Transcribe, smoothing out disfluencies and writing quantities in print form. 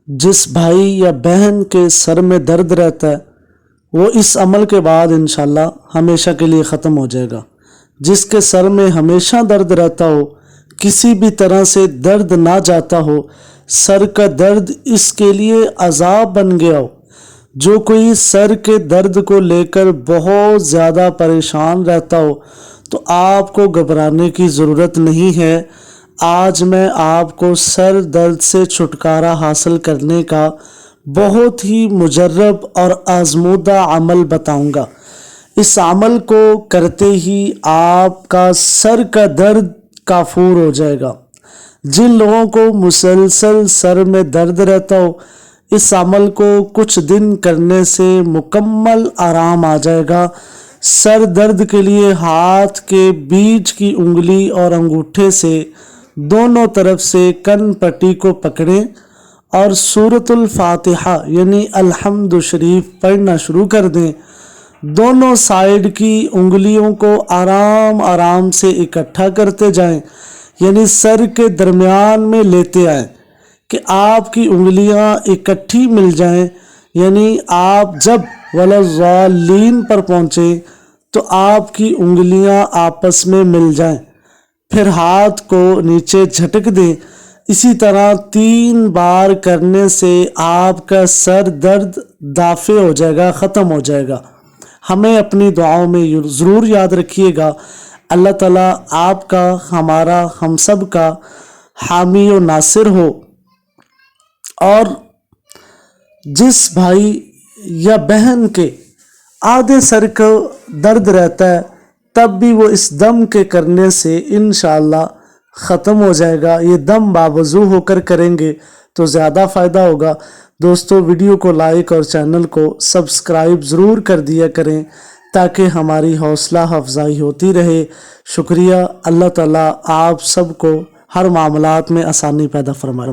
जिस भाई या बहन के सर में दर्द रहता है वो इस अमल के बाद इंशाल्लाह हमेशा के लिए ख़त्म हो जाएगा। जिसके सर में हमेशा दर्द रहता हो, किसी भी तरह से दर्द ना जाता हो, सर का दर्द इसके लिए अज़ाब बन गया हो, जो कोई सर के दर्द को लेकर बहुत ज़्यादा परेशान रहता हो, तो आपको घबराने की ज़रूरत नहीं है। आज मैं आपको सर दर्द से छुटकारा हासिल करने का बहुत ही मुजर्रब और आज़मूदा अमल बताऊंगा। इस अमल को करते ही आपका सर का दर्द काफूर हो जाएगा। जिन लोगों को मुसलसल सर में दर्द रहता हो, इस अमल को कुछ दिन करने से मुकम्मल आराम आ जाएगा। सर दर्द के लिए हाथ के बीच की उंगली और अंगूठे से दोनों तरफ से कन पट्टी को पकड़ें और सूरतुल फातिहा यानी अल्हम्दु शरीफ पढ़ना शुरू कर दें। दोनों साइड की उंगलियों को आराम आराम से इकट्ठा करते जाएं, यानी सर के दरमियान में लेते आएं कि आपकी उंगलियां इकट्ठी मिल जाएं। यानी आप जब वलज़ालीन पर पहुँचे तो आपकी उंगलियां आपस में मिल जाएं। फिर हाथ को नीचे झटक दें। इसी तरह 3 बार करने से आपका सर दर्द दाफे हो जाएगा, ख़त्म हो जाएगा। हमें अपनी दुआओं में ज़रूर याद रखिएगा। अल्लाह ताला आपका, हमारा, हम सब का हामी और नासिर हो। और जिस भाई या बहन के आधे सर को दर्द रहता है, तब भी वो इस दम के करने से इंशाअल्लाह ख़त्म हो जाएगा। ये दम बावजू होकर करेंगे तो ज़्यादा फ़ायदा होगा। दोस्तों, वीडियो को लाइक और चैनल को सब्सक्राइब ज़रूर कर दिया करें ताकि हमारी हौसला अफजाई होती रहे। शुक्रिया। अल्लाह ताला आप सबको हर मामलात में आसानी पैदा फरमाए।